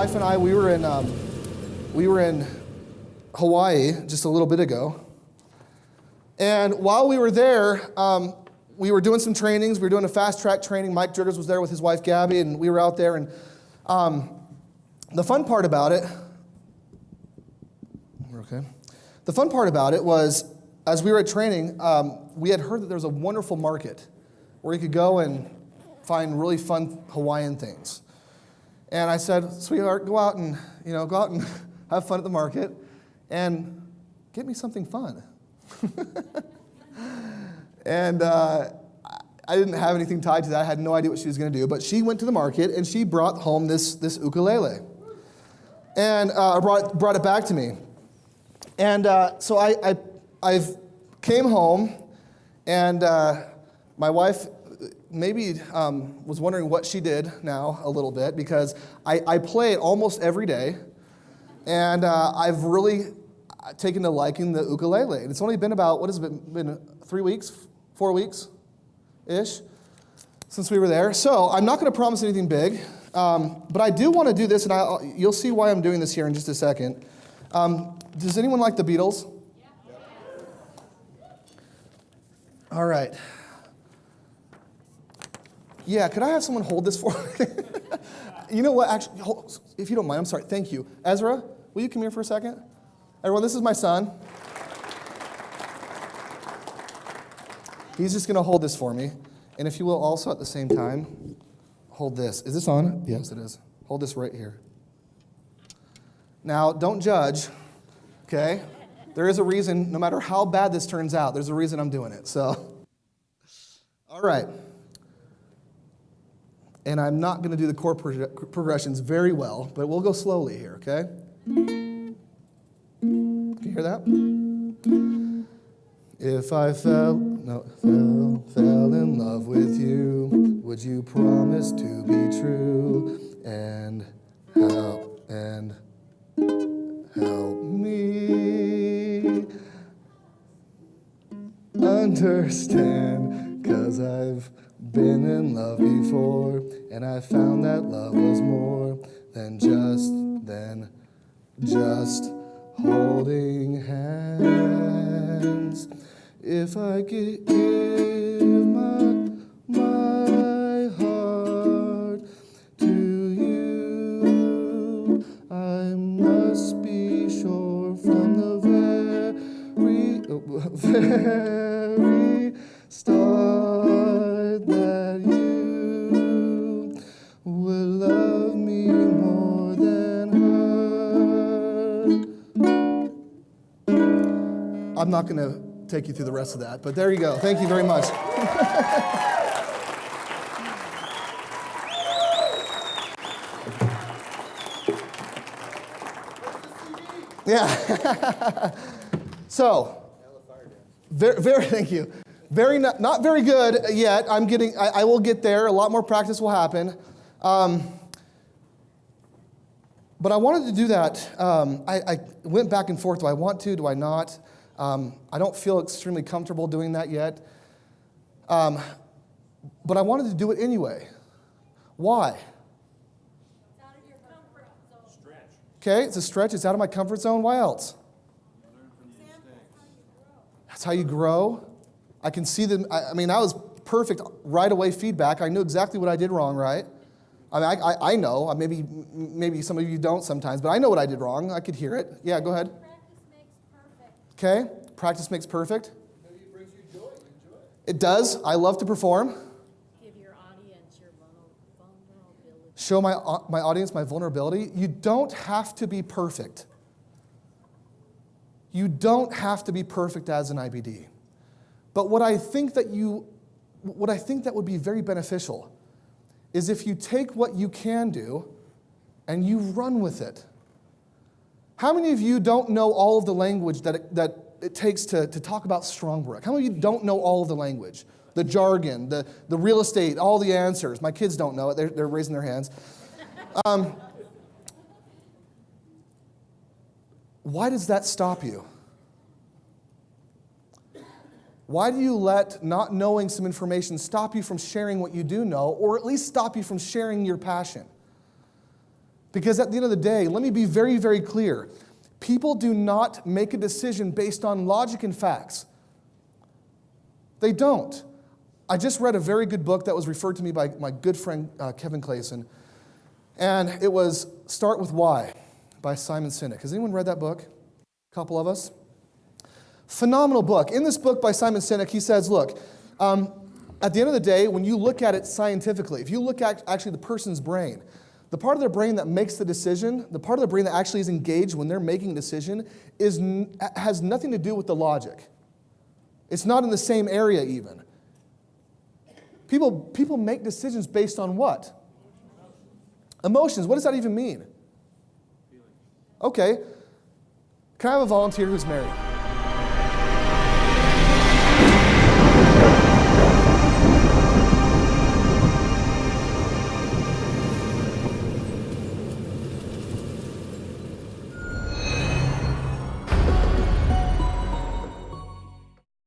wife and I, we were in Hawaii just a little bit ago. And while we were there, we were doing some trainings. We were doing a fast track training. Mike Driggers was there with his wife, Gabby, and we were out there. And the fun part about it, the fun part about it was, as we were at training, we had heard that there was a wonderful market where you could go and find really fun Hawaiian things. And I said, sweetheart, go out and have fun at the market and get me something fun. And I didn't have anything tied to that. I had no idea what she was going to do. But she went to the market and she brought home this ukulele. And brought it back to me. And so I came home, and my wife maybe was wondering what she did now a little bit, because I play it almost every day, and I've really taken to liking the ukulele. And it's only been about, what has it been 3 weeks, 4 weeks-ish since we were there. So I'm not going to promise anything big, but I do want to do this, and you'll see why I'm doing this here in just a second. Does anyone like the Beatles? All right. Yeah, could I have someone hold this for me? You know what, actually, if you don't mind, I'm sorry, thank you. Ezra, will you come here for a second? Everyone, this is my son. He's just going to hold this for me. And if you will also at the same time, hold this. Is this on? Yes, it is. Hold this right here. Now, don't judge, okay? There is a reason, no matter how bad this turns out, there's a reason I'm doing it, so. All right. And I'm not going to do the chord progressions very well, but we'll go slowly here, okay? Can you hear that? If I fell in love with you, would you promise to be true and help me understand? 'Cause I've been in love before, and I found that love was more than just holding hands. If I give my heart to you, I must be sure from the very start that you will love me more than her. I'm not going to take you through the rest of that, but there you go. Thank you very much. Yeah. So, very, thank you. Not very good yet. I will get there. A lot more practice will happen. But I wanted to do that. I went back and forth. Do I want to? Do I not? I don't feel extremely comfortable doing that yet. But I wanted to do it anyway. Why? It's out of your comfort zone. Stretch. Okay, it's a stretch. It's out of my comfort zone. Why else? That's how you grow. I can see them. I mean, that was perfect right away feedback. I knew exactly what I did wrong, right? I mean, I know. Maybe some of you don't sometimes, but I know what I did wrong. I could hear it. Yeah, go ahead. Practice makes perfect. Okay, practice makes perfect. Maybe it brings you joy. You enjoy it. It does. I love to perform. Give your audience your vulnerability. Show my audience my vulnerability. You don't have to be perfect. You don't have to be perfect as an IBD. But what I think that would be very beneficial is if you take what you can do and you run with it. How many of you don't know all of the language that it takes to talk about Strongbrook? How many of you don't know all of the language? The jargon, the real estate, all the answers. My kids don't know it. They're raising their hands. Why does that stop you? Why do you let not knowing some information stop you from sharing what you do know, or at least stop you from sharing your passion? Because at the end of the day, let me be very, very clear. People do not make a decision based on logic and facts. They don't. I just read a very good book that was referred to me by my good friend Kevin Clayson, and it was Start With Why by Simon Sinek. Has anyone read that book? A couple of us? Phenomenal book. In this book by Simon Sinek, he says, look, at the end of the day, when you look at it scientifically, if you look at actually the person's brain, the part of their brain that makes the decision, the part of the brain that actually is engaged when they're making a decision, has nothing to do with the logic. It's not in the same area even. People make decisions based on what? Emotions. What does that even mean? Okay. Can I have a volunteer who's married?